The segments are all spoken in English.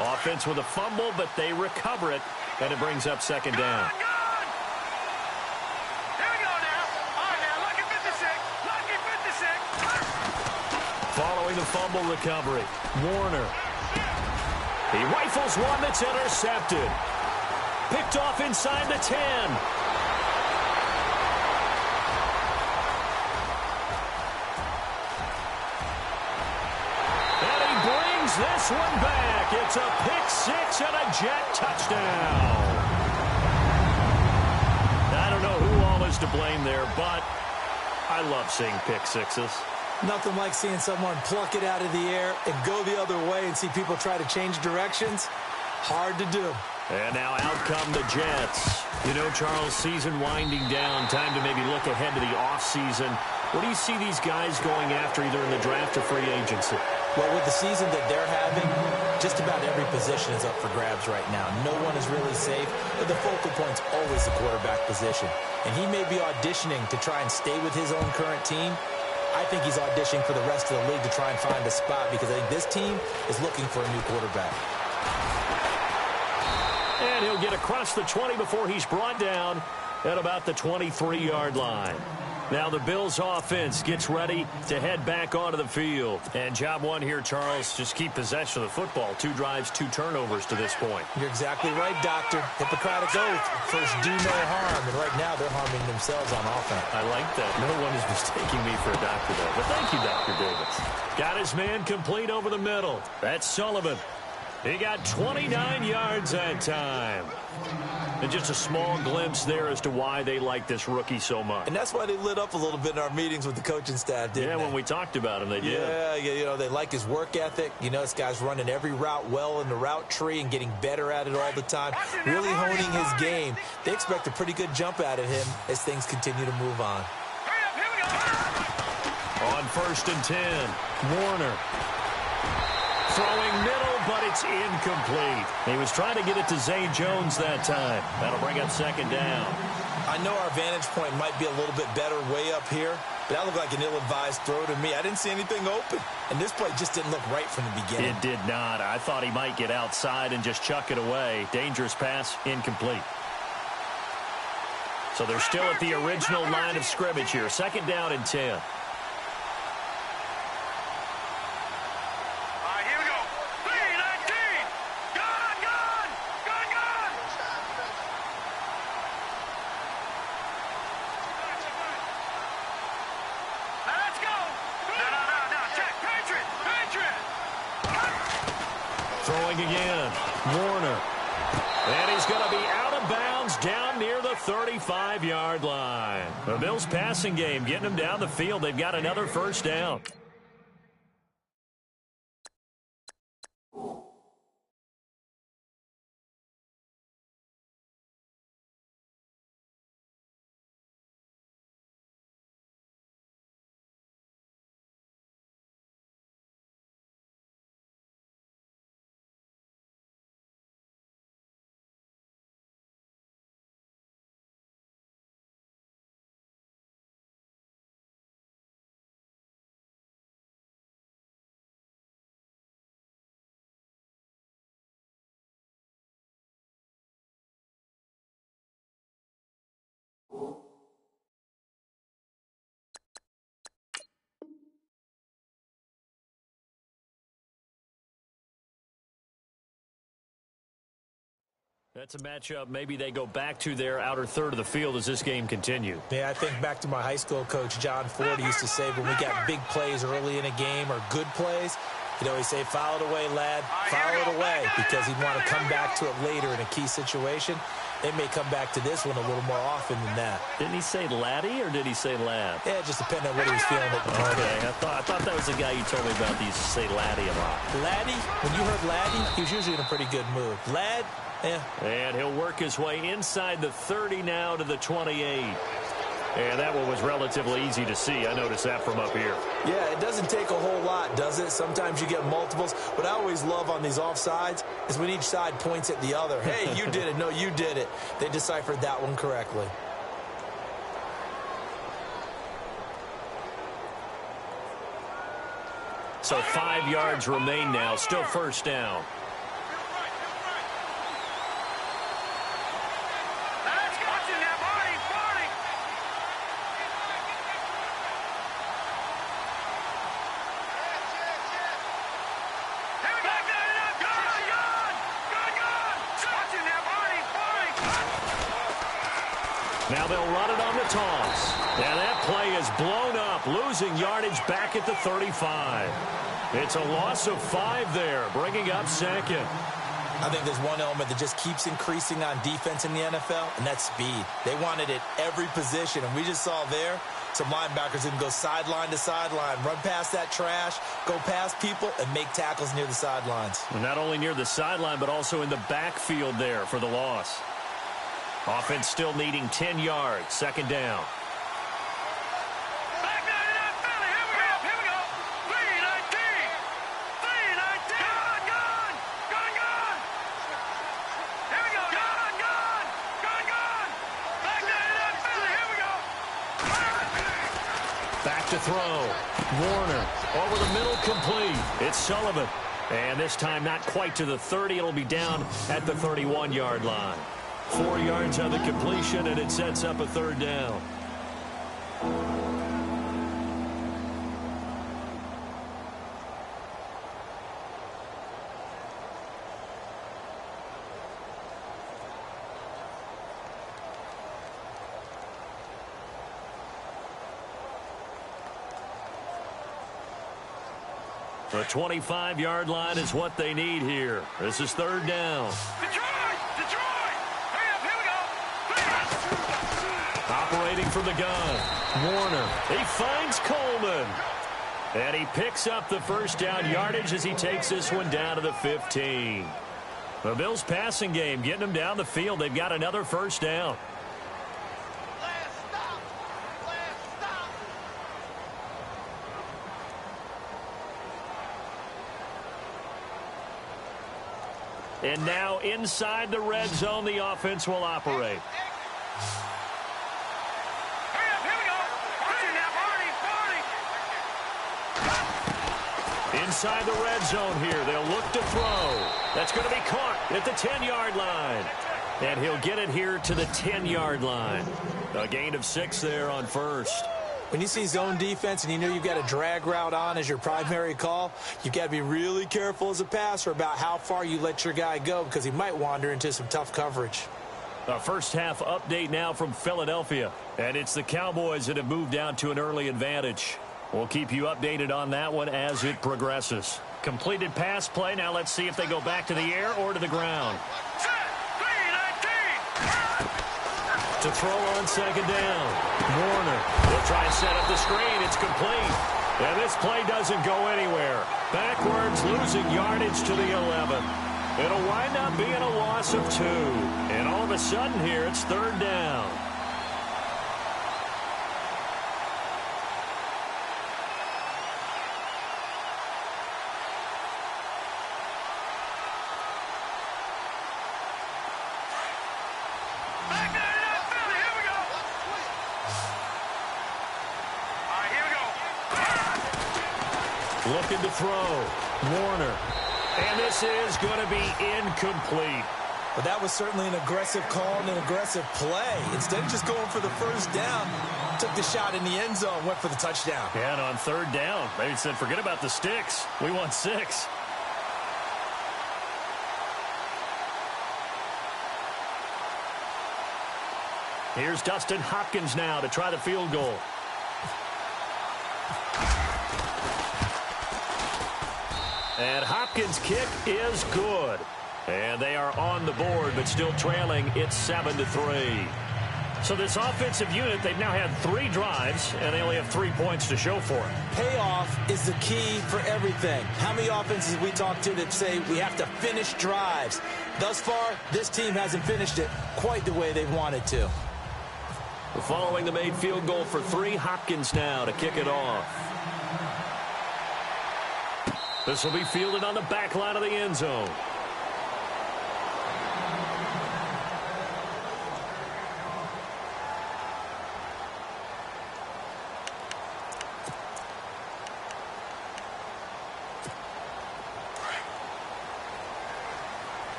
Offense with a fumble, but they recover it, and it brings up second down. Following the fumble recovery, Warner. He rifles one that's intercepted. Picked off inside the 10. And he brings this one back. It's a pick six and a jet touchdown. I don't know who all is to blame there, but I love seeing pick sixes. Nothing like seeing someone pluck it out of the air and go the other way and see people try to change directions. Hard to do. And now out come the Jets. You know, Charles, season winding down. Time to maybe look ahead to the offseason. What do you see these guys going after either in the draft or free agency? Well, with the season that they're having, just about every position is up for grabs right now. No one is really safe, but the focal point's always the quarterback position. And he may be auditioning to try and stay with his own current team. I think he's auditioning for the rest of the league to try and find a spot because I think this team is looking for a new quarterback. And he'll get across the 20 before he's brought down at about the 23-yard line. Now the Bills offense gets ready to head back onto the field. And job one here, Charles, just keep possession of the football. 2 drives, 2 turnovers to this point. You're exactly right, Doctor. Hippocratic oath. First, do no harm. And right now, they're harming themselves on offense. I like that. No one is mistaking me for a doctor, though. But thank you, Dr. Davis. Got his man complete over the middle. That's Sullivan. He got 29 yards that time. And just a small glimpse there as to why they like this rookie so much. And that's why they lit up a little bit in our meetings with the coaching staff, didn't they? Yeah, when we talked about him, they did. Yeah, you know, they like his work ethic. You know, this guy's running every route well in the route tree and getting better at it all the time. Really honing his game. They expect a pretty good jump out of him as things continue to move on. On 1st and 10, Warner. Throwing middle, but it's incomplete. He was trying to get it to Zay Jones that time. That'll bring up second down. I know our vantage point might be a little bit better way up here, but that looked like an ill-advised throw to me. I didn't see anything open, and this play just didn't look right from the beginning. It did not. I thought he might get outside and just chuck it away. Dangerous pass, incomplete. So they're still at the original line of scrimmage here. 2nd down and 10. Throwing again, Warner. And he's going to be out of bounds down near the 35-yard line. The Bills passing game getting them down the field. They've got another 1st down. That's a matchup maybe they go back to their outer third of the field as this game continues. Yeah, I think back to my high school coach, John Ford. He used to say when we got big plays early in a game or good plays, he'd always say, foul it away, lad, foul it away, because he'd want to come back to it later in a key situation. They may come back to this one a little more often than that. Didn't he say laddie or did he say lad? Yeah, it just depended on what he was feeling at the moment. Okay, I thought that was the guy you told me about. He used to say laddie a lot. Laddie? When you heard laddie, he was usually in a pretty good mood. Lad? Yeah. And he'll work his way inside the 30 now to the 28. And that one was relatively easy to see. I noticed that from up here. Yeah, it doesn't take a whole lot, does it? Sometimes you get multiples. What I always love on these offsides is when each side points at the other. Hey, you did it. No, you did it. They deciphered that one correctly. So 5 yards remain now. Still 1st down. Now they'll run it on the toss. And that play is blown up, losing yardage back at the 35. It's a loss of 5 there, bringing up second. I think there's one element that just keeps increasing on defense in the NFL, and that's speed. They want it at every position, and we just saw there some linebackers that can go sideline to sideline, run past that trash, go past people, and make tackles near the sidelines. And not only near the sideline, but also in the backfield there for the loss. Offense still needing 10 yards, second down. Back to throw. Warner over the middle, complete. It's Sullivan. And this time not quite to the 30. It'll be down at the 31-yard line. 4 yards on the completion, and it sets up a third down. The 25-yard line is what they need here. This is third down. Detroit! Hurry up, here we go! Operating from the gun. Warner. He finds Coleman. And he picks up the first down yardage as he takes this one down to the 15. The Bills' passing game getting them down the field. They've got another first down. And now inside the red zone, the offense will operate. Inside the red zone here, they'll look to throw. That's going to be caught at the 10-yard line. And he'll get it here to the 10-yard line. A gain of 6 there on first. When you see zone defense and you know you've got a drag route on as your primary call, you've got to be really careful as a passer about how far you let your guy go because he might wander into some tough coverage. A first half update now from Philadelphia. And it's the Cowboys that have moved down to an early advantage. We'll keep you updated on that one as it progresses. Completed pass play. Now let's see if they go back to the air or to the ground. To throw on second down. Warner will try and set up the screen. It's complete. And this play doesn't go anywhere. Backwards, losing yardage to the 11. It'll wind up being a loss of 2. And all of a sudden here, it's third down. Looking to throw. Warner. And this is going to be incomplete. But that was certainly an aggressive call and an aggressive play. Instead of just going for the first down, took the shot in the end zone, went for the touchdown. Yeah, and on third down, they said, forget about the sticks. We want 6. Here's Dustin Hopkins now to try the field goal. And Hopkins' kick is good. And they are on the board, but still trailing. It's 7-3. So this offensive unit, they've now had 3 drives, and they only have 3 points to show for it. Payoff is the key for everything. How many offenses we talk to that say we have to finish drives? Thus far, this team hasn't finished it quite the way they wanted to. Following the made field goal for 3, Hopkins now to kick it off. This will be fielded on the back line of the end zone.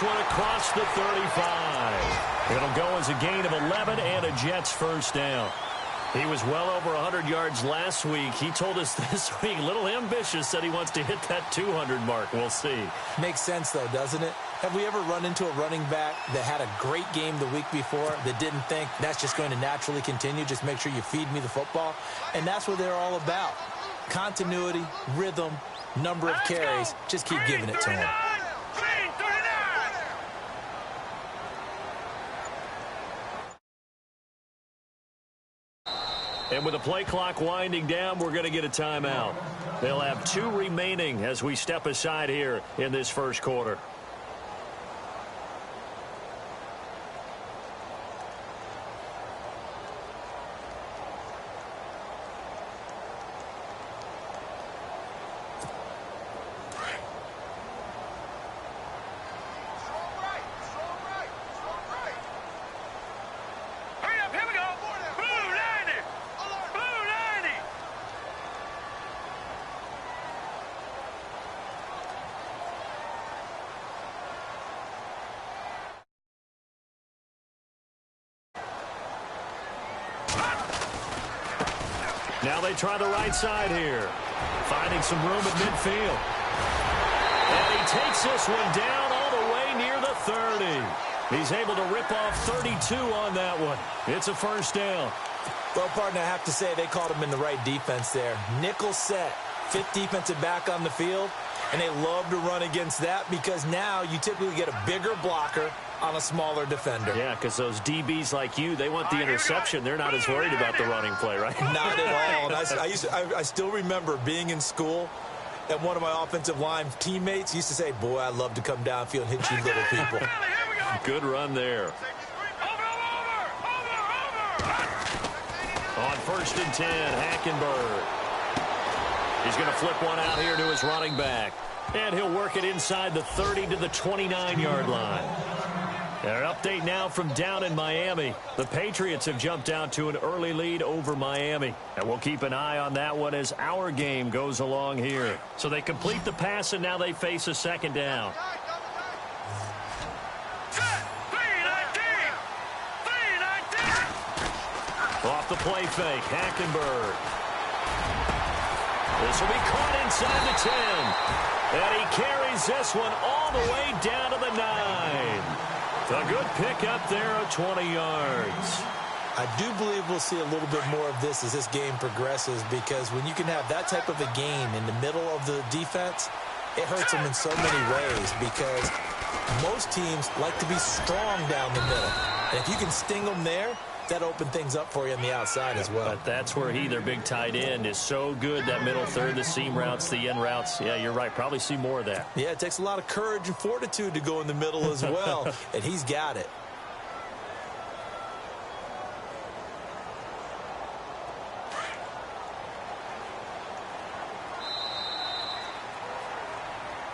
One across the 35. It'll go as a gain of 11 and a Jets first down. He was well over 100 yards last week. He told us this week, a little ambitious, said he wants to hit that 200 mark. We'll see. Makes sense, though, doesn't it? Have we ever run into a running back that had a great game the week before that didn't think that's just going to naturally continue? Just make sure you feed me the football. And that's what they're all about. Continuity, rhythm, number of carries. Just keep giving it to him. And with the play clock winding down, we're going to get a timeout. They'll have 2 remaining as we step aside here in this first quarter. Now they try the right side here. Finding some room at midfield. And he takes this one down all the way near the 30. He's able to rip off 32 on that one. It's a first down. Well, partner, I have to say they called him in the right defense there. Nickel set, 5th defensive back on the field. And they love to run against that because now you typically get a bigger blocker on a smaller defender. Yeah, because those DBs like you, they want the interception. They're not as worried about the running play, right? Not at all. And I still remember being in school, and one of my offensive line teammates used to say, boy, I'd love to come downfield and hit you little people. Good run there. On 1st and 10, Hackenberg. He's going to flip one out here to his running back. And he'll work it inside the 30 to the 29-yard line. An update now from down in Miami. The Patriots have jumped out to an early lead over Miami. And we'll keep an eye on that one as our game goes along here. So they complete the pass, and now they face a second down. Off the play fake, Hackenberg. This will be caught inside the 10. And he carries this one all the way down to the 9. A good pickup there at 20 yards. I do believe we'll see a little bit more of this as this game progresses because when you can have that type of a game in the middle of the defense, it hurts them in so many ways because most teams like to be strong down the middle. And if you can sting them there, that opened things up for you on the outside as well. But that's where their big tight end, is so good, that middle third, the seam routes, the in routes. Yeah, you're right. Probably see more of that. Yeah, it takes a lot of courage and fortitude to go in the middle as well, and he's got it.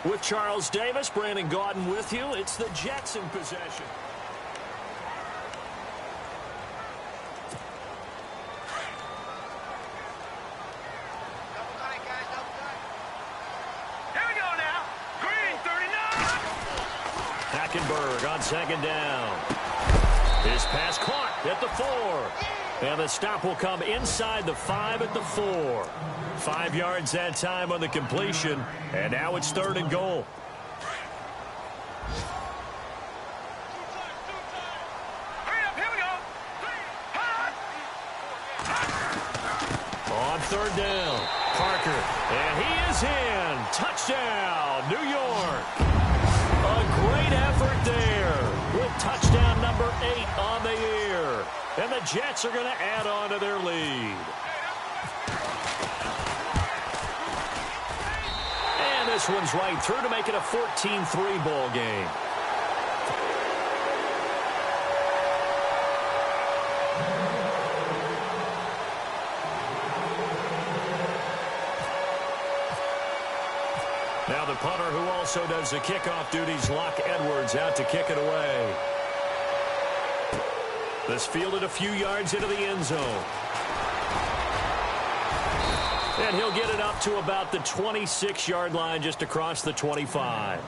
With Charles Davis, Brandon Gaudin with you. It's the Jets in possession. Hackenberg on second down. His pass caught at the 4. And the stop will come inside the 5 at the 4. 5 yards that time on the completion. And now it's 3rd and goal. On 3rd down, Parker. And he is in. Touchdown, New York. A great effort there with touchdown number 8 on the year. And the Jets are going to add on to their lead. And this one's right through to make it a 14-3 ball game. Now the punter who also does the kickoff duties, Locke Edwards, out to kick it away. This fielded a few yards into the end zone. And he'll get it up to about the 26-yard line, just across the 25.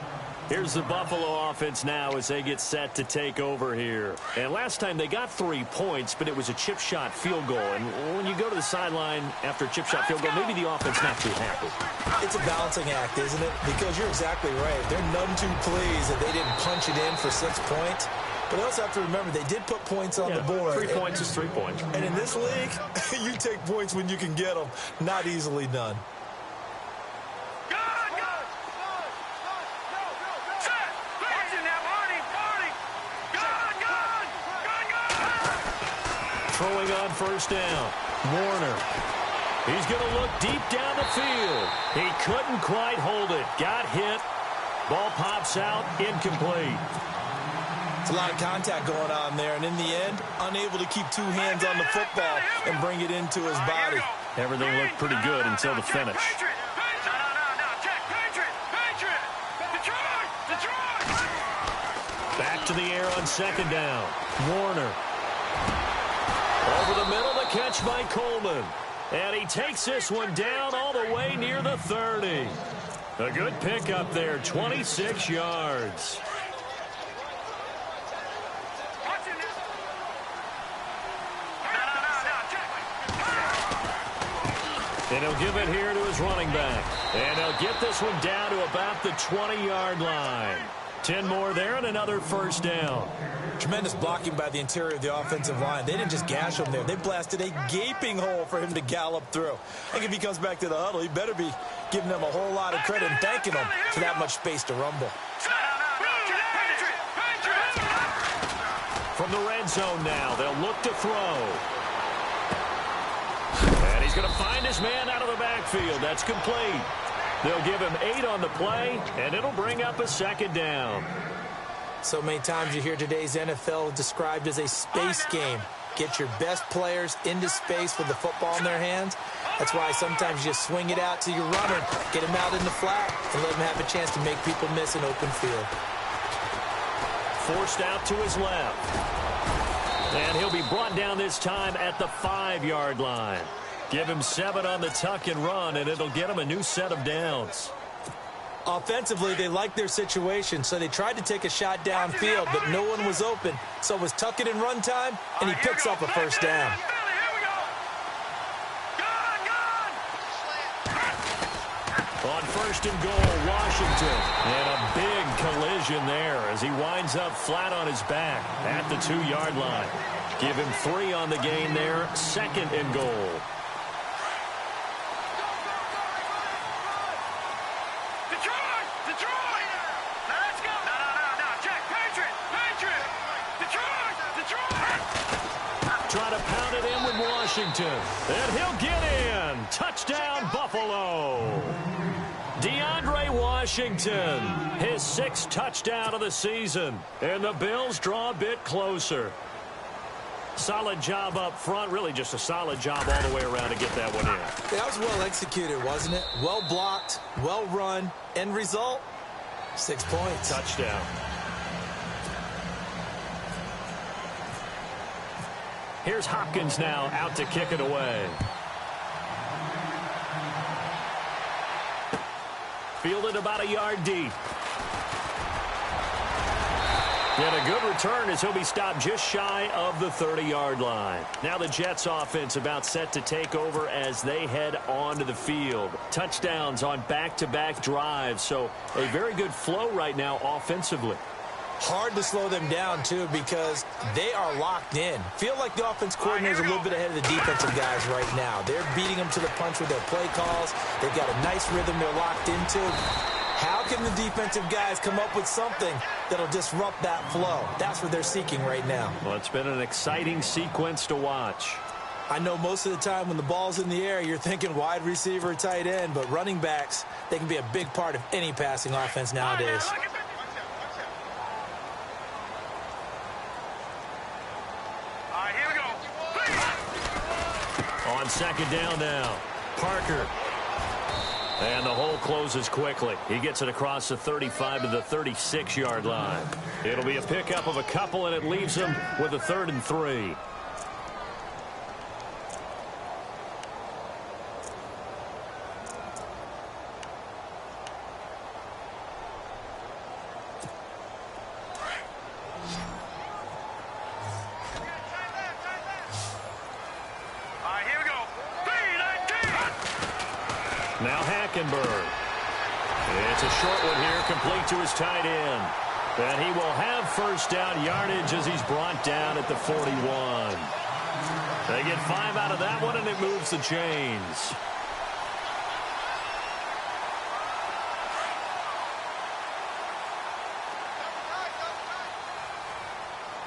Here's the Buffalo offense now as they get set to take over here. And last time they got 3 points, but it was a chip shot field goal. And when you go to the sideline after a chip shot field goal, maybe the offense not too happy. It's a balancing act, isn't it? Because you're exactly right. They're none too pleased that they didn't punch it in for 6 points. But they also have to remember they did put points on the board. 3 points is 3 points. And in this league, you take points when you can get them. Not easily done. Throwing on first down. Warner. He's going to look deep down the field. He couldn't quite hold it. Got hit. Ball pops out. Incomplete. It's a lot of contact going on there, and in the end, unable to keep 2 hands on the football and bring it into his body. Everything looked pretty good until the finish. Back to the air on second down. Warner. Over the middle, the catch by Coleman. And he takes this one down all the way near the 30. A good pickup there, 26 yards. And he'll give it here to his running back. And he'll get this one down to about the 20-yard line. 10 more there and another first down. Tremendous blocking by the interior of the offensive line. They didn't just gash him there. They blasted a gaping hole for him to gallop through. I think if he comes back to the huddle, he better be giving them a whole lot of credit and thanking them for that much space to rumble. From the red zone now, they'll look to throw. And he's going to find his man out of the backfield. That's complete. They'll give him 8 on the play, and it'll bring up a second down. So many times you hear today's NFL described as a space game. Get your best players into space with the football in their hands. That's why sometimes you just swing it out to your runner, get him out in the flat, and let him have a chance to make people miss an open field. Forced out to his left. And he'll be brought down this time at the 5-yard line. Give him 7 on the tuck and run, and it'll get him a new set of downs. Offensively, they liked their situation, so they tried to take a shot downfield, but no one was open. So it was tuck it and run time, and he picks up a first down. On first and goal, Washington. And a big collision there as he winds up flat on his back at the 2-yard line. Give him 3 on the game there, second and goal. Try to pound it in with Washington. And he'll get in. Touchdown, Buffalo. DeAndre Washington, his 6th touchdown of the season. And the Bills draw a bit closer. Solid job up front. Really just a solid job all the way around to get that one in. That was well executed, wasn't it? Well blocked, well run. End result, 6 points. Touchdown. Here's Hopkins now out to kick it away. Fielded about a yard deep. And a good return as he'll be stopped just shy of the 30-yard line. Now the Jets offense about set to take over as they head onto the field. Touchdowns on back-to-back drives, so a very good flow right now offensively. Hard to slow them down, too, because they are locked in. Feel like the offense coordinator is a little bit ahead of the defensive guys right now. They're beating them to the punch with their play calls. They've got a nice rhythm they're locked into. How can the defensive guys come up with something that'll disrupt that flow? That's what they're seeking right now. Well, it's been an exciting sequence to watch. I know most of the time when the ball's in the air, you're thinking wide receiver, tight end, but running backs, they can be a big part of any passing offense nowadays. On second down now, Parker. And the hole closes quickly. He gets it across the 35 to the 36-yard line. It'll be a pickup of a couple, and it leaves him with a 3rd and 3. Now Hackenberg. It's a short one here, complete to his tight end. And he will have first down yardage as he's brought down at the 41. They get 5 out of that one, and it moves the chains.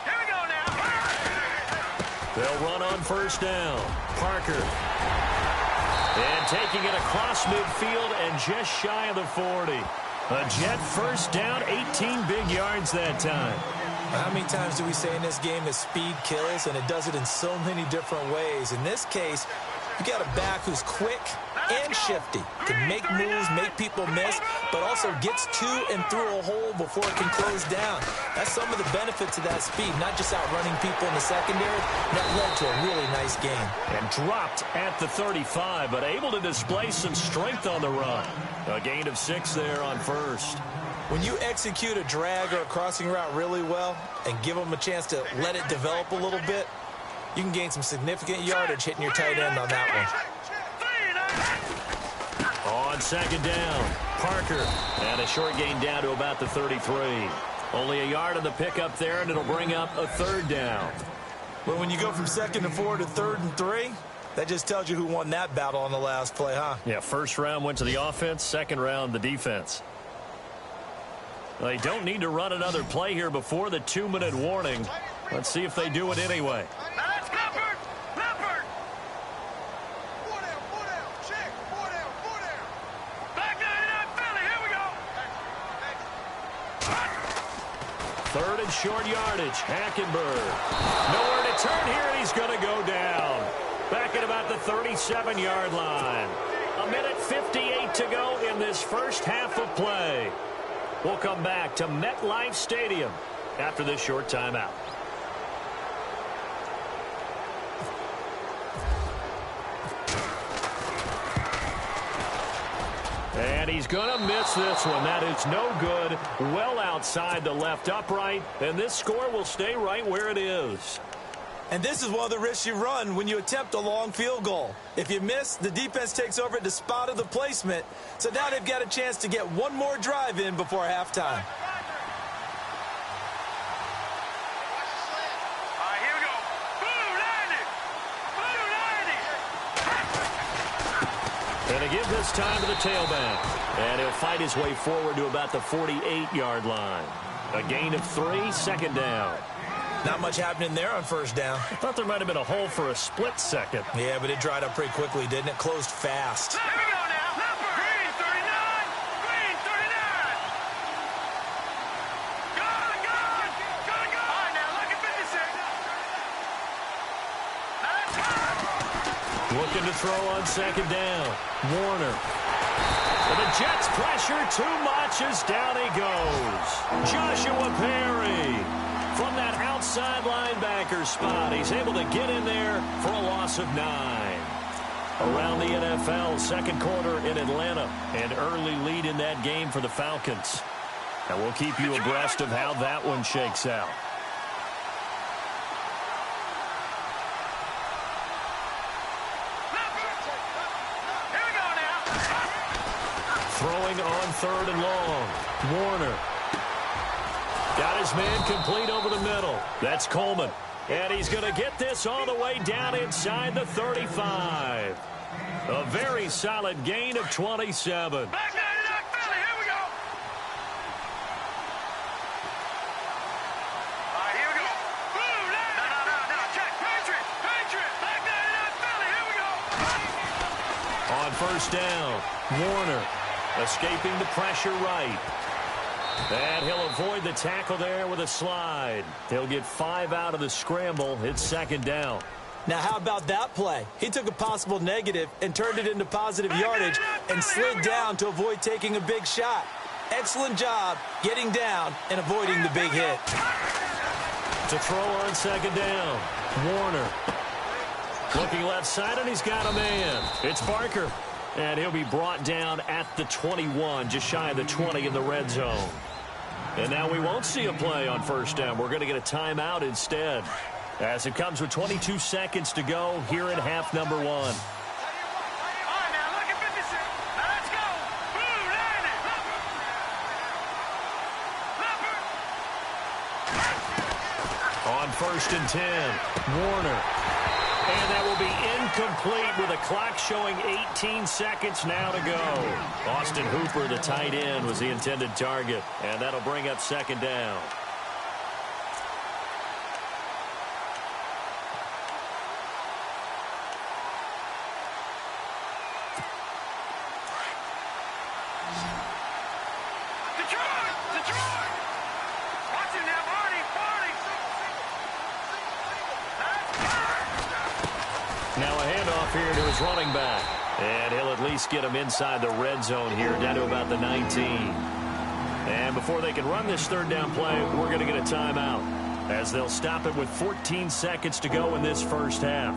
Here we go now. They'll run on first down. Parker. And taking it across midfield and just shy of the 40. A Jet first down, 18 big yards that time. How many times do we say in this game that speed kills, and it does it in so many different ways? In this case, you got a back who's quick and shifty, can make moves, make people miss, but also gets to and through a hole before it can close down. That's some of the benefits of that speed, not just outrunning people in the secondary. That led to a really nice game. And dropped at the 35, but able to display some strength on the run. A gain of 6 there on first. When you execute a drag or a crossing route really well and give them a chance to let it develop a little bit, you can gain some significant yardage hitting your tight end on that one. On second down, Parker. And a short gain down to about the 33. Only a yard on the pickup there, and it'll bring up a third down. Well, when you go from 2nd and 4 to 3rd and 3, that just tells you who won that battle on the last play, huh? Yeah, first round went to the offense, second round the defense. They don't need to run another play here before the 2-minute warning. Let's see if they do it anyway. That's Leopard! Leopard! 4 down, check, 4 down. Back 99 Philly, here we go! Third and short yardage, Hackenberg. Nowhere to turn here, and he's going to go down. Back at about the 37-yard line. 1:58 to go in this first half of play. We'll come back to MetLife Stadium after this short timeout. And he's going to miss this one. That is no good. Well outside the left upright. And this score will stay right where it is. And this is one of the risks you run when you attempt a long field goal. If you miss, the defense takes over at the spot of the placement. So now they've got a chance to get one more drive in before halftime. All right, here we go. Blue 90! And to give this time to the tailback. And he'll fight his way forward to about the 48-yard line. A gain of 3, second down. Not much happening there on first down. I thought there might have been a hole for a split second. Yeah, but it dried up pretty quickly, didn't it? Closed fast. Here we go now. Leopard! Green 39! Green 39! Gone! All right, now look at 56. Looking to throw on second down. Warner. And the Jets pressure too much as down he goes. Joshua Perry. From that outside linebacker spot, he's able to get in there for a loss of 9. Around the NFL, second quarter in Atlanta, an early lead in that game for the Falcons. And we'll keep you abreast of how that one shakes out. Here we go now. Throwing on third and long. Warner. Got his man complete over the middle. That's Coleman. And he's going to get this all the way down inside the 35. A very solid gain of 27. Back 99 Philly, here we go. All right, here we go. Blue 90. No. Check. Patriot. Back 99 Philly, here we go. On first down, Warner escaping the pressure right. And he'll avoid the tackle there with a slide. He'll get 5 out of the scramble. It's second down. Now, how about that play? He took a possible negative and turned it into positive yardage and slid down to avoid taking a big shot. Excellent job getting down and avoiding the big hit. To throw on second down, Warner. Looking left side, and he's got a man. It's Barker. And he'll be brought down at the 21, just shy of the 20 in the red zone. And now we won't see a play on first down. We're going to get a timeout instead, as it comes with 22 seconds to go here in half number 1. All right, now look at 56. On 1st and 10, Warner. And that will be incomplete with a clock showing 18 seconds now to go. Austin Hooper, the tight end, was the intended target. And that'll bring up 2nd down. Now a handoff here to his running back. And he'll at least get him inside the red zone here, down to about the 19. And before they can run this 3rd down play, we're going to get a timeout, as they'll stop it with 14 seconds to go in this first half.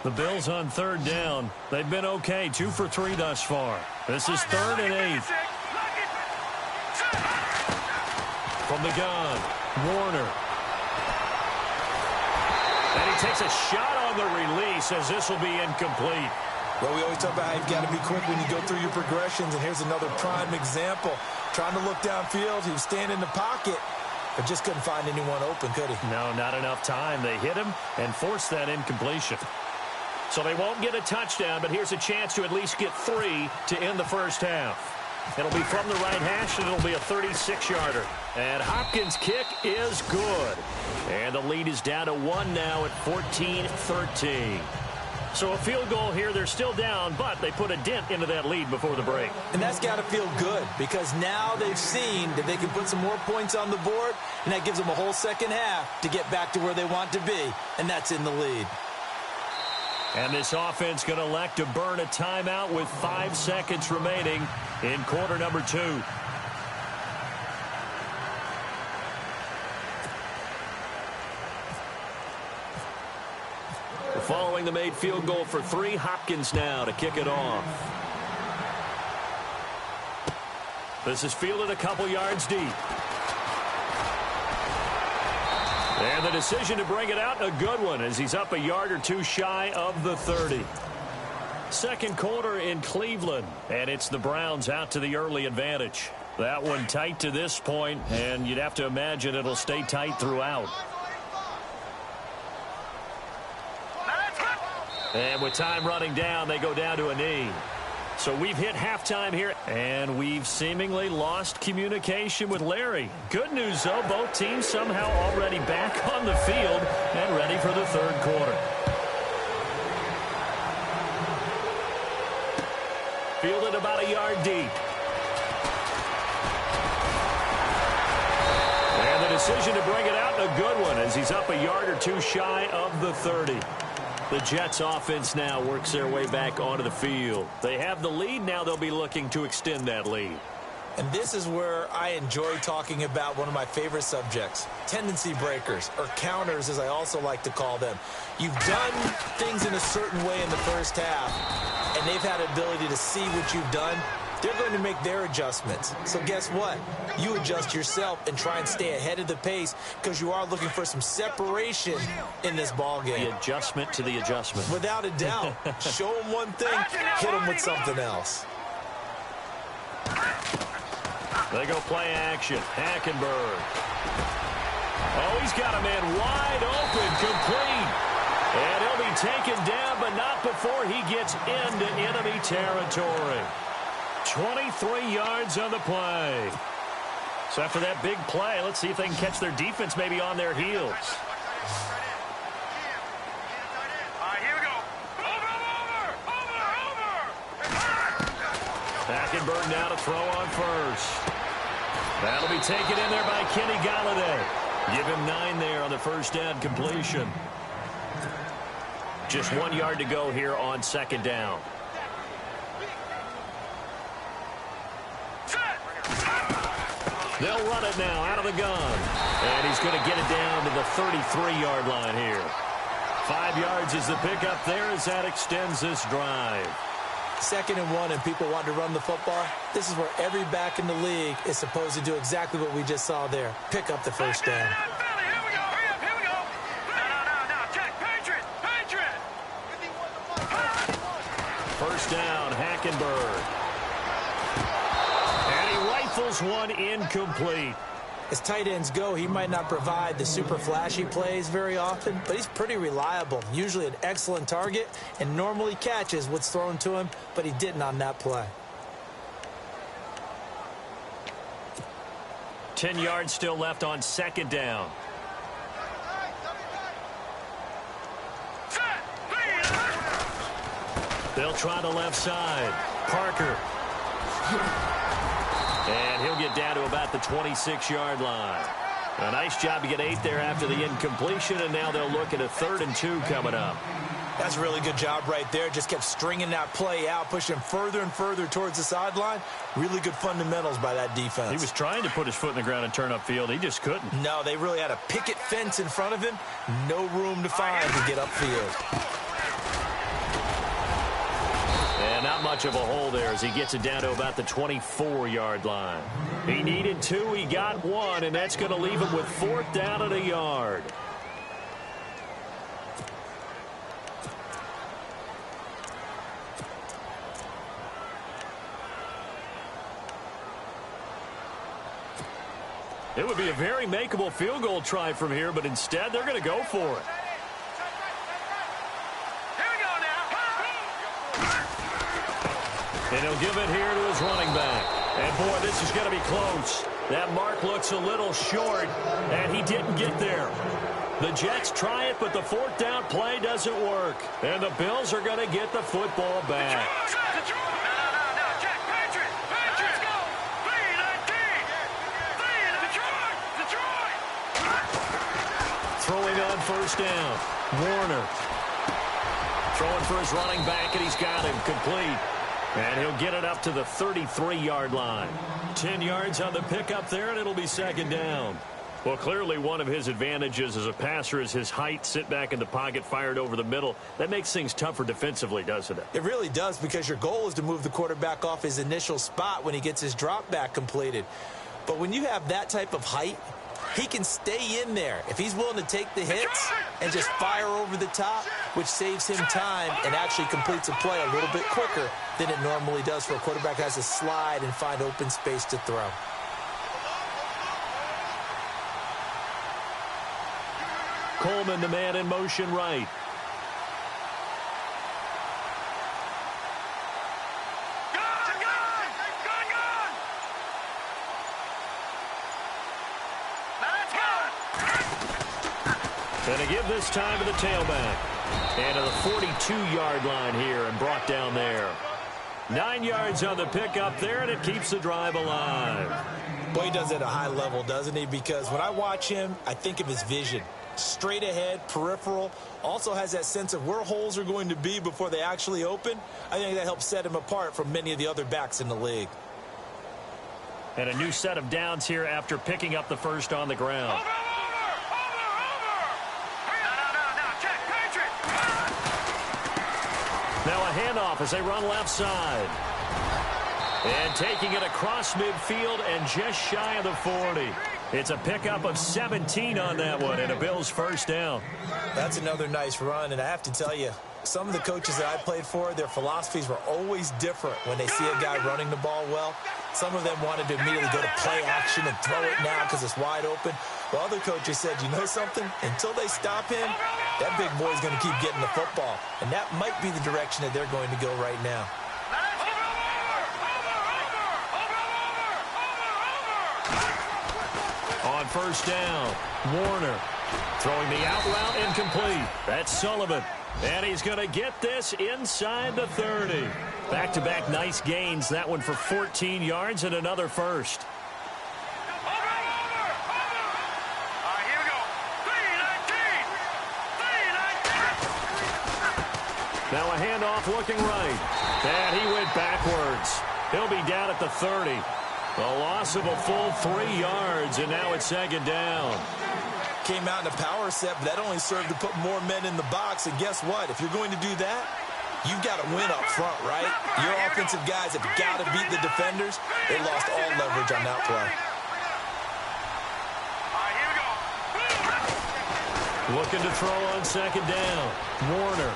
The Bills on 3rd down. They've been okay, 2 for 3 thus far. This is 3rd and 8. From the gun, Warner. And he takes a shot on the release, as this will be incomplete. Well, we always talk about how you've got to be quick when you go through your progressions, and here's another prime example. Trying to look downfield, he was standing in the pocket, but just couldn't find anyone open, could he? No, not enough time. They hit him and forced that incompletion. So they won't get a touchdown, but here's a chance to at least get 3 to end the first half. It'll be from the right hash, and it'll be a 36-yarder. And Hopkins' kick is good. And the lead is down to 1 now at 14-13. So a field goal here. They're still down, but they put a dent into that lead before the break. And that's got to feel good, because now they've seen that they can put some more points on the board, and that gives them a whole second half to get back to where they want to be, and that's in the lead. And this offense going to elect to burn a timeout with 5 seconds remaining in quarter number 2. Following the made field goal for 3, Hopkins now to kick it off. This is fielded a couple yards deep. And the decision to bring it out, a good one, as he's up a yard or 2 shy of the 30. Second quarter in Cleveland, and it's the Browns out to the early advantage. That one tight to this point, and you'd have to imagine it'll stay tight throughout. And with time running down, they go down to a knee. So we've hit halftime here, and we've seemingly lost communication with Larry. Good news, though, both teams somehow already back on the field and ready for the 3rd quarter. Fielded about a yard deep. And the decision to bring it out, a good one, as he's up a yard or 2 shy of the 30. The Jets offense now works their way back onto the field. They have the lead. Now they'll be looking to extend that lead. And this is where I enjoy talking about one of my favorite subjects, tendency breakers, or counters as I also like to call them. You've done things in a certain way in the first half, and they've had ability to see what you've done. They're going to make their adjustments. So guess what? You adjust yourself and try and stay ahead of the pace, because you are looking for some separation in this ball game. The adjustment to the adjustment. Without a doubt. Show them one thing, hit them with something else. They go play action. Hackenberg. Oh, he's got a man wide open, complete. And he'll be taken down, but not before he gets into enemy territory. 23 yards on the play. So after that big play, let's see if they can catch their defense maybe on their heels. Here we go. Over. Hackenberg now to throw on first. That'll be taken in there by Kenny Galladay. Give him 9 there on the first down completion. Just 1 yard to go here on 2nd down. They'll run it now out of the gun. And he's going to get it down to the 33-yard line here. 5 yards is the pickup there as that extends this drive. 2nd and 1, and people want to run the football. This is where every back in the league is supposed to do exactly what we just saw there. Pick up the first down. Here we go. Hurry up. Here we go. No. Check. Patriot. first down. Hackenberg. And he rifles one incomplete. As tight ends go, he might not provide the super flashy plays very often, but he's pretty reliable. Usually an excellent target and normally catches what's thrown to him, but he didn't on that play. 10 yards still left on second down. They'll try the left side. Parker. And he'll get down to about the 26-yard line. A nice job to get 8 there after the incompletion, and now they'll look at a 3rd and 2 coming up. That's a really good job right there. Just kept stringing that play out, pushing him further and further towards the sideline. Really good fundamentals by that defense. He was trying to put his foot in the ground and turn upfield. He just couldn't. No, they really had a picket fence in front of him. No room to find to get upfield. And not much of a hole there as he gets it down to about the 24-yard line. He needed 2, he got 1, and that's going to leave him with 4th down and a yard. It would be a very makeable field goal try from here, but instead they're going to go for it. And he'll give it here to his running back. And, boy, this is going to be close. That mark looks a little short, and he didn't get there. The Jets try it, but the 4th down play doesn't work. And the Bills are going to get the football back. Throwing on first down. Warner. Throwing for his running back, and he's got him complete. And he'll get it up to the 33-yard line. 10 yards on the pickup there, and it'll be second down. Well, clearly one of his advantages as a passer is his height. Sit back in the pocket, fired over the middle. That makes things tougher defensively, doesn't it? It really does, because your goal is to move the quarterback off his initial spot when he gets his drop back completed. But when you have that type of height, he can stay in there if he's willing to take the hits and just fire over the top, which saves him time and actually completes a play a little bit quicker than it normally does for a quarterback who has to slide and find open space to throw. Coleman, the man in motion right. Going to give this time to the tailback. And to the 42-yard line here and brought down there. 9 yards on the pickup there, and it keeps the drive alive. Boy, he does it at a high level, doesn't he? Because when I watch him, I think of his vision. Straight ahead, peripheral, also has that sense of where holes are going to be before they actually open. I think that helps set him apart from many of the other backs in the league. And a new set of downs here after picking up the first on the ground. Now a handoff as they run left side. And taking it across midfield and just shy of the 40. It's a pickup of 17 on that one and a Bills first down. That's another nice run, and I have to tell you, some of the coaches that I played for, their philosophies were always different when they see a guy running the ball well. Some of them wanted to immediately go to play action and throw it now because it's wide open. While other coaches said, you know something? Until they stop him, that big boy's going to keep getting the football. And that might be the direction that they're going to go right now. On first down, Warner throwing the out route incomplete. That's Sullivan. And he's going to get this inside the 30. Back-to-back nice gains. That one for 14 yards and another first. Now a handoff looking right. And he went backwards. He'll be down at the 30. A loss of a full 3 yards, and now it's second down. Came out in a power set, but that only served to put more men in the box. And guess what? If you're going to do that, you've got to win up front, right? Your offensive guys have got to beat the defenders. They lost all leverage on that play. Looking to throw on second down. Warner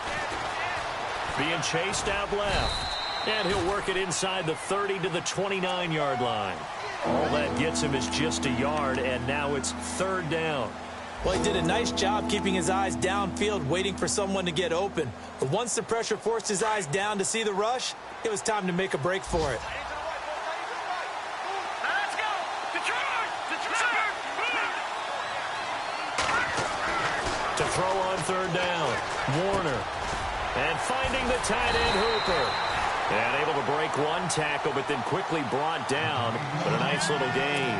being chased out left. And he'll work it inside the 30 to the 29-yard line. All that gets him is just a yard, and now it's third down. Well, he did a nice job keeping his eyes downfield, waiting for someone to get open. But once the pressure forced his eyes down to see the rush, it was time to make a break for it. Let's go! To throw on third down, Warner. And finding the tight end, Hooper. And able to break one tackle, but then quickly brought down. But a nice little gain.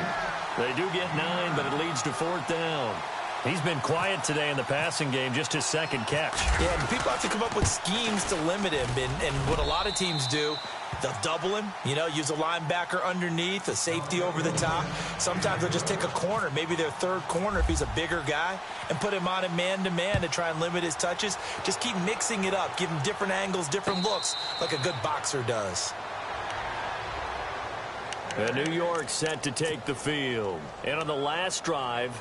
They do get 9, but it leads to fourth down. He's been quiet today in the passing game, just his second catch. Yeah, and people have to come up with schemes to limit him. And what a lot of teams do, they'll double him, use a linebacker underneath, a safety over the top. Sometimes they'll just take a corner, maybe their third corner if he's a bigger guy, and put him on a man-to-man to try and limit his touches. Just keep mixing it up, give him different angles, different looks, like a good boxer does. And New York set to take the field. And on the last drive,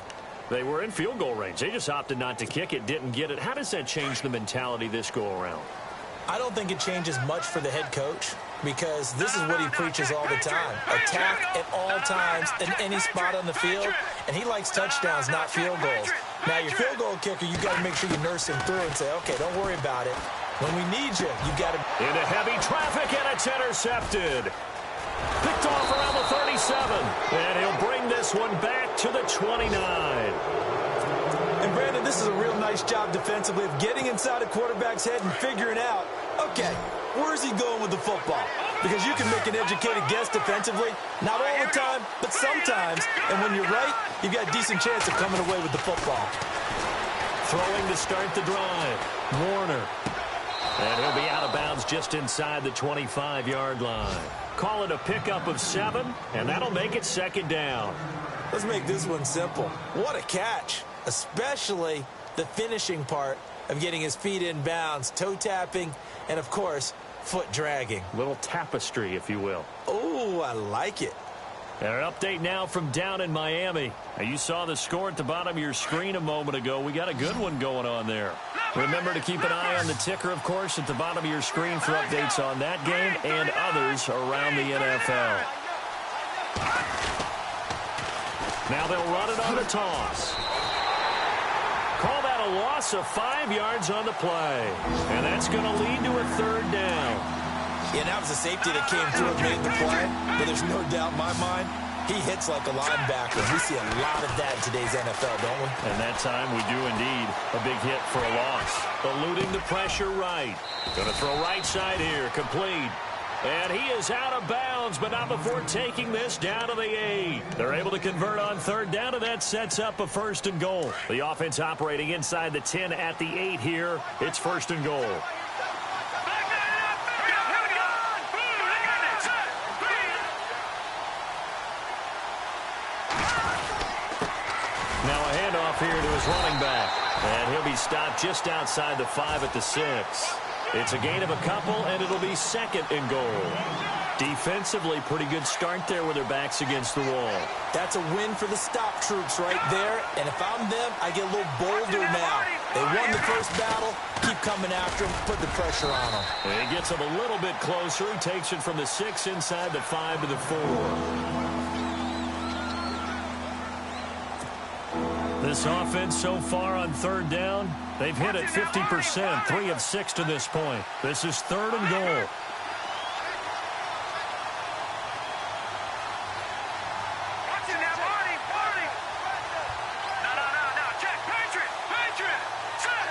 they were in field goal range. They just opted not to kick it, didn't get it. How does that change the mentality this go-around? I don't think it changes much for the head coach because this is what he preaches all the time. Attack at all times in any spot on the field, and he likes touchdowns, not field goals. Now, your field goal kicker, you got to make sure you nurse him through and say, okay, don't worry about it. When we need you, you got to... Into heavy traffic, and it's intercepted. Picked off around the 37, and he'll bring this one back to the 29. And, Brandon, this is a real nice job defensively of getting inside a quarterback's head and figuring out, okay, where's he going with the football? Because you can make an educated guess defensively, not all the time, but sometimes. And when you're right, you've got a decent chance of coming away with the football. Throwing to start the drive, Warner. And he'll be out of bounds just inside the 25-yard line. Call it a pickup of 7, and that'll make it second down. Let's make this one simple. What a catch, especially the finishing part of getting his feet in bounds, toe tapping, and, of course, foot dragging. Little tapestry, if you will. Oh, I like it. And an update now from down in Miami. Now, you saw the score at the bottom of your screen a moment ago. We got a good one going on there. Remember to keep an eye on the ticker, of course, at the bottom of your screen for updates on that game and others around the NFL. Now they'll run it on the toss. Call that a loss of 5 yards on the play. And that's going to lead to a third down. Yeah, that was a safety that came through and made the play, but there's no doubt in my mind, he hits like a linebacker. We see a lot of that in today's NFL, don't we? And that time we do indeed. A big hit for a loss. Eluding the pressure right. Going to throw right side here, complete. And he is out of bounds, but not before taking this down to the 8. They're able to convert on third down, and that sets up a first and goal. The offense operating inside the 10 at the 8 here. It's first and goal. Now a handoff here to his running back. And he'll be stopped just outside the 5 at the 6. It's a gain of a couple, and it'll be second and goal. Defensively, pretty good start there with their backs against the wall. That's a win for the stop troops right there. And if I'm them, I get a little bolder now. They won the first battle. Keep coming after them. Put the pressure on them. And he gets them a little bit closer. He takes it from the 6 inside the 5 to the 4. This offense so far on third down, they've hit it 50%, 3 of 6 to this point. This is third and goal. Watching that, Marty. No. Check. Patriot. Set.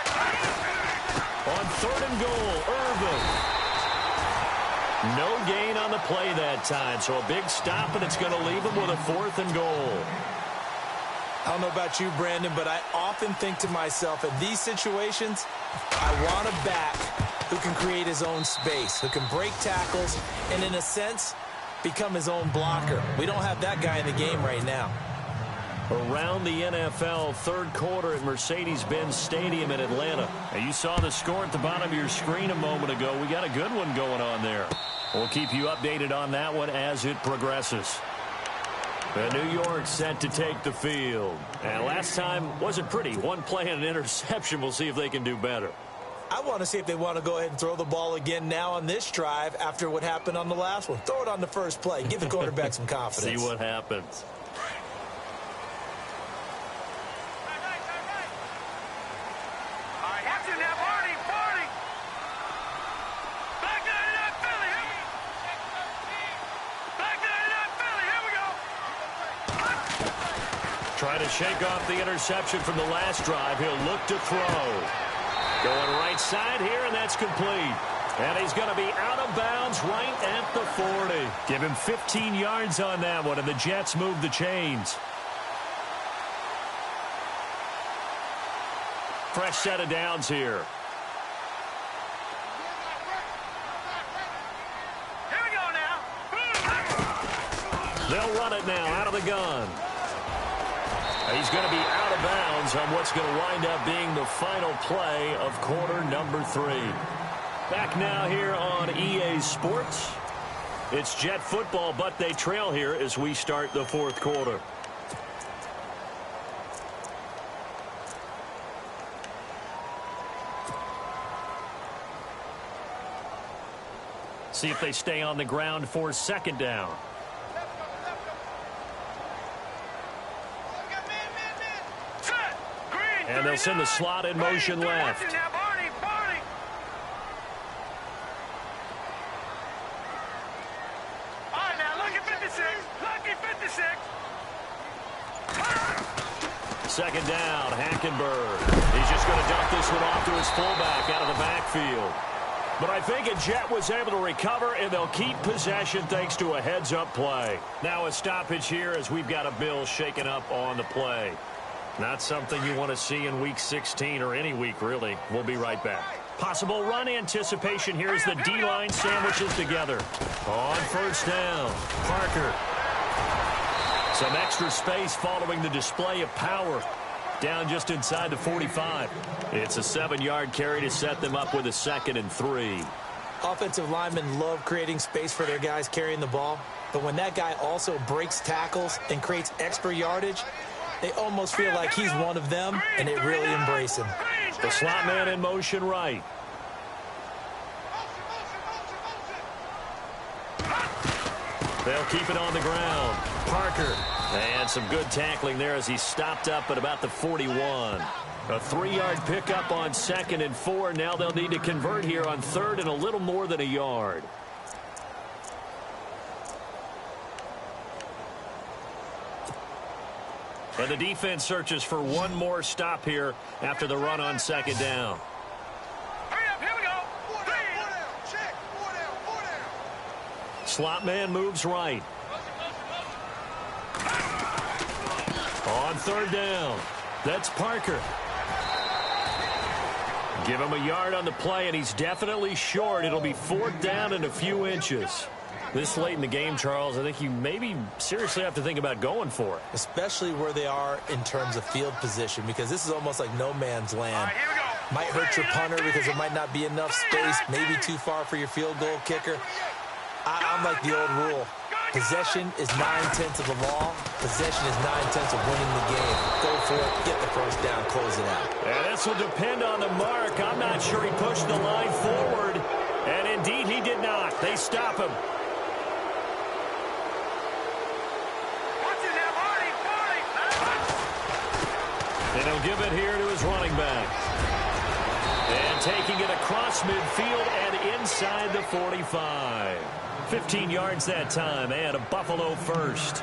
On third and goal, Irvin. No gain on the play that time, so a big stop, and it's going to leave him with a fourth and goal. I don't know about you, Brandon, but I often think to myself, in these situations, I want a back who can create his own space, who can break tackles, and in a sense, become his own blocker. We don't have that guy in the game right now. Around the NFL, third quarter at Mercedes-Benz Stadium in Atlanta. Now, you saw the score at the bottom of your screen a moment ago. We got a good one going on there. We'll keep you updated on that one as it progresses. And New York set to take the field. And last time wasn't pretty. One play and an interception. We'll see if they can do better. I want to see if they want to go ahead and throw the ball again now on this drive after what happened on the last one. Throw it on the first play. Give the quarterback some confidence. See what happens. Trying to shake off the interception from the last drive. He'll look to throw. Going right side here, and that's complete. And he's going to be out of bounds right at the 40. Give him 15 yards on that one, and the Jets move the chains. Fresh set of downs here. Here we go now. They'll run it now out of the gun. He's going to be out of bounds on what's going to wind up being the final play of quarter number 3. Back now here on EA Sports. It's Jet football, but they trail here as we start the fourth quarter. See if they stay on the ground for second down. And they'll send the slot in motion left. All right, now look at 56. Lucky 56. Second down, Hackenberg. He's just going to dump this one off to his fullback out of the backfield. But I think a Jet was able to recover, and they'll keep possession thanks to a heads-up play. Now a stoppage here as we've got a Bill shaken up on the play. Not something you want to see in Week 16 or any week, really. We'll be right back. Possible run anticipation here as the D-line sandwiches together. On first down, Parker. Some extra space following the display of power. Down just inside the 45. It's a 7-yard carry to set them up with a 2nd and 3. Offensive linemen love creating space for their guys carrying the ball. But when that guy also breaks tackles and creates extra yardage, they almost feel like he's one of them, and they really embrace him. The slot man in motion right. They'll keep it on the ground. Parker. And some good tackling there as he stopped up at about the 41. A 3-yard pickup on 2nd and 4. Now they'll need to convert here on 3rd and a little more than a yard. And the defense searches for one more stop here after the run on 2nd down. Hurry up, here we go. Four down, check. Four down. Slot man moves right. On 3rd down, that's Parker. Give him a yard on the play, and he's definitely short. It'll be 4th down and a few inches. This late in the game, Charles, I think you maybe seriously have to think about going for it. Especially where they are in terms of field position, because this is almost like no man's land. All right, here we go. Might hurt your punter because there might not be enough space, maybe too far for your field goal kicker. I'm like the old rule. Possession is 9/10 of the law. Possession is 9/10 of winning the game. Go for it, get the first down, close it out. And this will depend on the mark. I'm not sure he pushed the line forward. And indeed he did not. They stop him. And he'll give it here to his running back. And taking it across midfield and inside the 45. 15 yards that time, and a Buffalo first.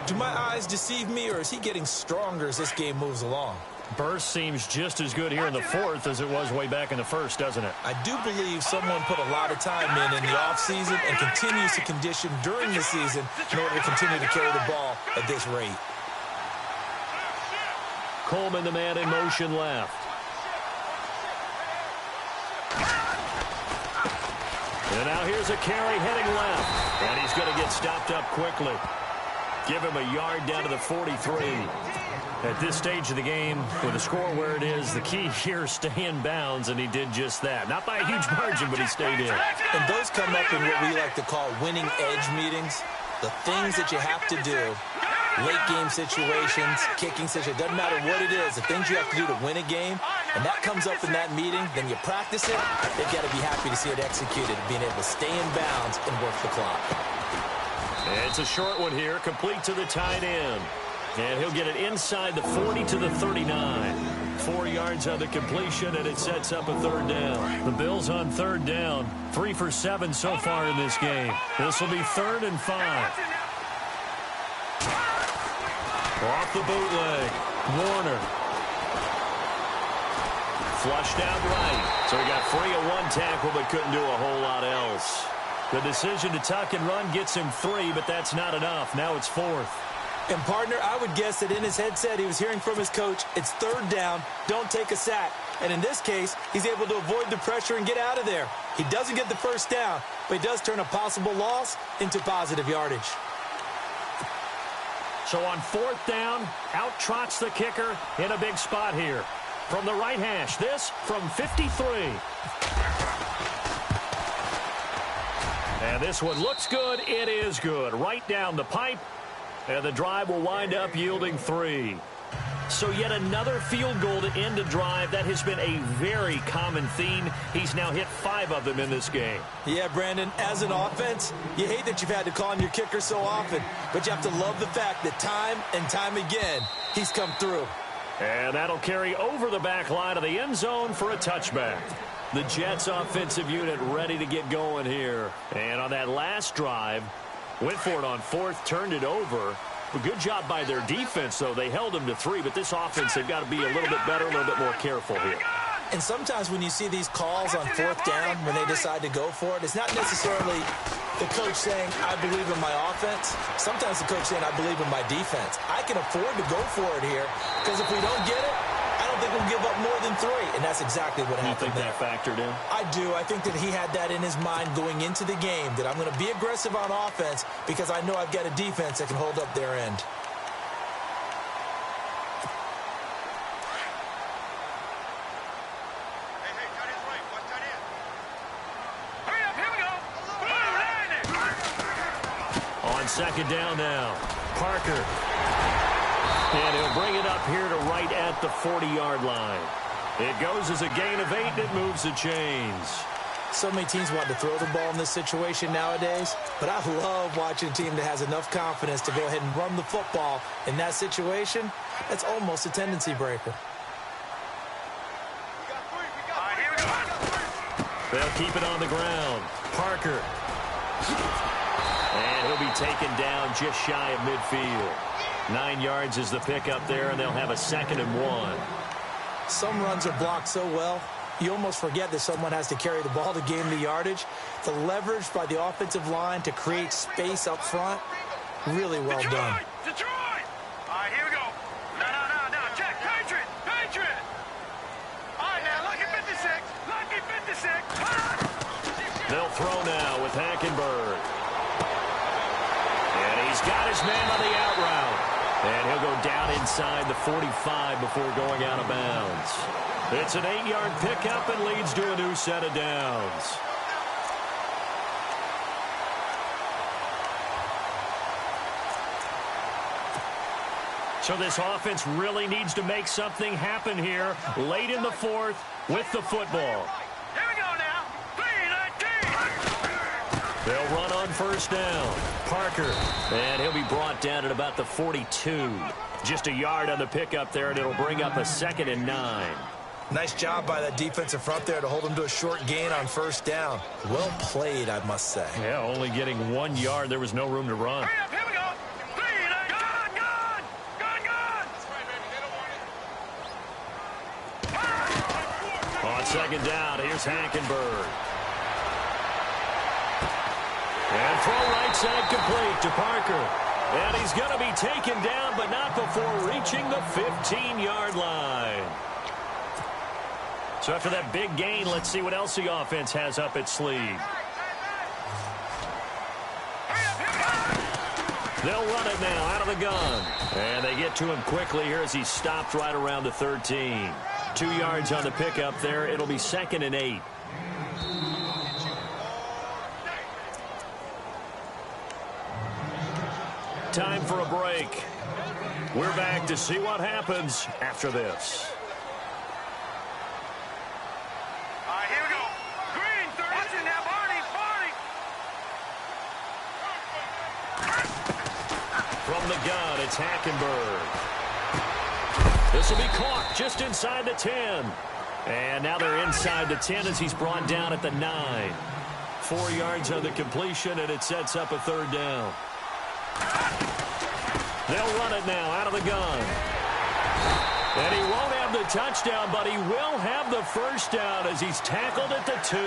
Do my eyes deceive me, or is he getting stronger as this game moves along? Burst seems just as good here in the 4th as it was way back in the 1st, doesn't it? I do believe someone put a lot of time in the offseason and continues to condition during the season in order to continue to carry the ball at this rate. Coleman, the man in motion left. And now here's a carry heading left. And he's going to get stopped up quickly. Give him a yard down to the 43. At this stage of the game, with the score where it is, the key here is stay in bounds, and he did just that. Not by a huge margin, but he stayed in. And those come up in what we like to call winning edge meetings. The things that you have to do, late game situations, kicking situations, doesn't matter what it is, the things you have to do to win a game, and that comes up in that meeting, then you practice it, they've got to be happy to see it executed, being able to stay in bounds and work the clock. It's a short one here, complete to the tight end. And he'll get it inside the 40 to the 39. 4 yards on the completion, and it sets up a third down. The Bills on third down, 3 for 7 so far in this game. This will be 3rd and 5. Off the bootleg, Warner. Flushed out right. So he got free of one tackle, but couldn't do a whole lot else. The decision to tuck and run gets him 3, but that's not enough. Now it's 4th. And, partner, I would guess that in his headset he was hearing from his coach, it's 3rd down, don't take a sack. And in this case, he's able to avoid the pressure and get out of there. He doesn't get the first down, but he does turn a possible loss into positive yardage. So on 4th down, out trots the kicker in a big spot here. From the right hash, this from 53. And this one looks good. It is good. Right down the pipe. And the drive will wind up yielding 3. So yet another field goal to end a drive. That has been a very common theme. He's now hit 5 of them in this game. Yeah, Brandon, as an offense, you hate that you've had to call on your kicker so often, but you have to love the fact that time and time again, he's come through. And that'll carry over the back line of the end zone for a touchback. The Jets offensive unit ready to get going here. And on that last drive, went for it on 4th, turned it over. A good job by their defense, though. They held them to 3, but this offense, they've got to be a little bit better, a little bit more careful here. And sometimes when you see these calls on 4th down, when they decide to go for it, it's not necessarily the coach saying, I believe in my offense. Sometimes the coach saying, I believe in my defense. I can afford to go for it here, because if we don't get it, I don't think we'll give up more than 3, and that's exactly what happened there. You think that factored in? I do. I think that he had that in his mind going into the game, that I'm going to be aggressive on offense because I know I've got a defense that can hold up their end. Hey, got his right. Watch that in. Hurry up, here we go. On 2nd down now, Parker. And he'll bring it up here to right at the 40-yard line. It goes as a gain of 8, and it moves the chains. So many teams want to throw the ball in this situation nowadays, but I love watching a team that has enough confidence to go ahead and run the football in that situation. That's almost a tendency breaker. They'll keep it on the ground. Parker. And he'll be taken down just shy of midfield. 9 yards is the pickup there, and they'll have a 2nd and 1. Some runs are blocked so well, you almost forget that someone has to carry the ball to gain the yardage. The leverage by the offensive line to create space up front, really well done. Detroit! All right, here we go. No. Check. Patriot! All right, now, lucky 56. Lucky 56. They'll throw now with Hackenberg. And he's got his man on the out route. And he'll go down inside the 45 before going out of bounds. It's an 8-yard pickup and leads to a new set of downs. So this offense really needs to make something happen here late in the 4th with the football. Here we go now. 3-19. They'll run on 1st down. Parker. And he'll be brought down at about the 42. Just a yard on the pickup there, and it'll bring up a 2nd and 9. Nice job by that defensive front there to hold him to a short gain on 1st down. Well played, I must say. Yeah, only getting 1 yard. There was no room to run. Hurry up, here we go. 3-19. Gone. On 2nd down, here's Hackenberg. And throw right side complete to Parker. And he's going to be taken down, but not before reaching the 15-yard line. So after that big gain, let's see what else the offense has up its sleeve. They'll run it now out of the gun. And they get to him quickly here as he stopped right around the 13. 2 yards on the pickup there. It'll be 2nd and 8. Time for a break. We're back to see what happens after this. gun, it's Hackenberg. This will be caught just inside the 10. And now they're inside the 10 as he's brought down at the 9. 4 yards on the completion, and it sets up a third down. They'll run it now out of the gun. And he won't have the touchdown, but he will have the first down as he's tackled at the 2.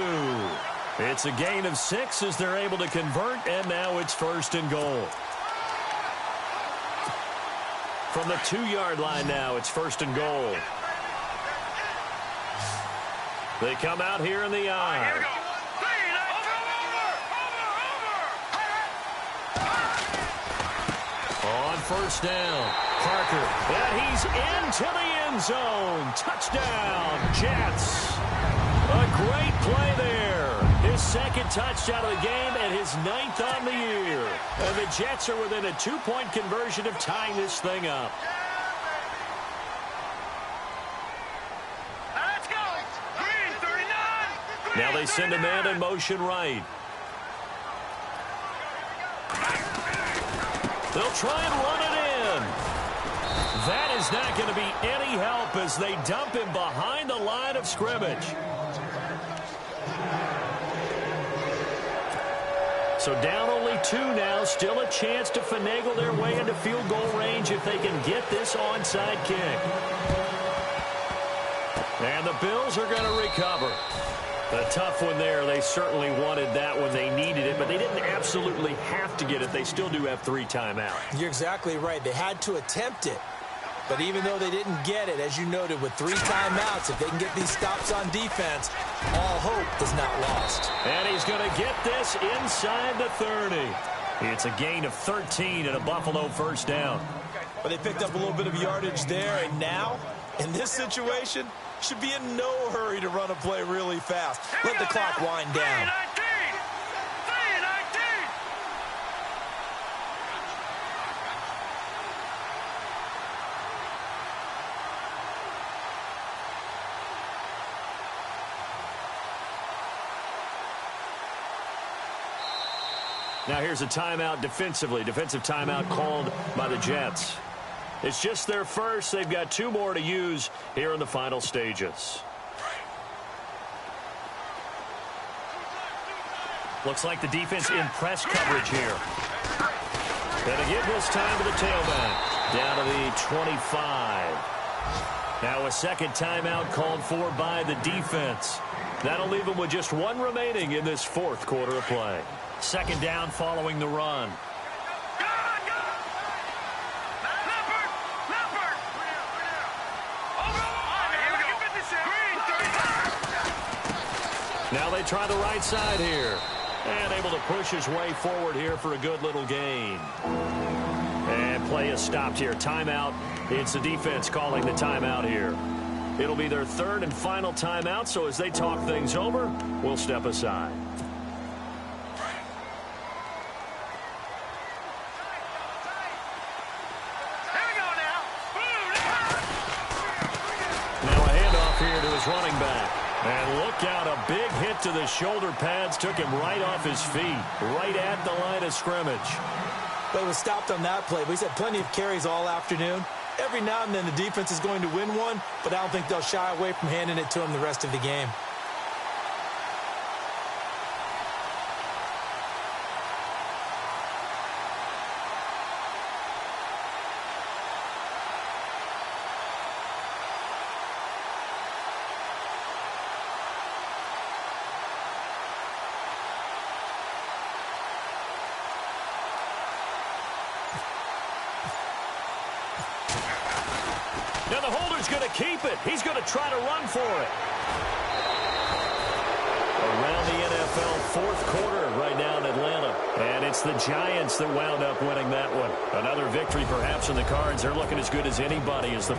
It's a gain of 6 as they're able to convert, and now it's first and goal. From the 2-yard line now, it's first and goal. They come out here in the eye. Here we go. On first down, Parker. And he's into the end zone. Touchdown, Jets. A great play there. His second touchdown of the game and his 9th on the year. And the Jets are within a 2-point conversion of tying this thing up. Let's go. Green, 39. Now they send a man in motion right. They'll try and run it in. That is not going to be any help as they dump him behind the line of scrimmage. So down only 2 now. Still a chance to finagle their way into field goal range if they can get this onside kick. And the Bills are going to recover. A tough one there. They certainly wanted that when they needed it, but they didn't absolutely have to get it. They still do have 3 timeouts. You're exactly right. They had to attempt it. But even though they didn't get it, as you noted, with 3 timeouts, if they can get these stops on defense, all hope is not lost. And he's going to get this inside the 30. It's a gain of 13 and a Buffalo first down. But they picked up a little bit of yardage there, and now, in this situation, should be in no hurry to run a play really fast. Let the clock wind down. Now here's a timeout defensively. Defensive timeout called by the Jets. It's just their first. They've got 2 more to use here in the final stages. Looks like the defense in press coverage here. And again this time to the tailback. Down to the 25. Now a second timeout called for by the defense. That'll leave them with just 1 remaining in this 4th quarter of play. Second down following the run. Now they try the right side here. And able to push his way forward here for a good little gain. And play is stopped here. Timeout. It's the defense calling the timeout here. It'll be their 3rd and final timeout, so as they talk things over, we'll step aside. Now a handoff here to his running back. And look out, a big hit to the shoulder pads took him right off his feet, right at the line of scrimmage. But it was stopped on that play. But he's had plenty of carries all afternoon. Every now and then the defense is going to win one, but I don't think they'll shy away from handing it to him the rest of the game. Now the holder's going to keep it. He's going to try to run for it. Around the NFL 4th quarter right now in Atlanta. And it's the Giants that wound up winning that one. Another victory perhaps in the cards. They're looking as good as anybody as the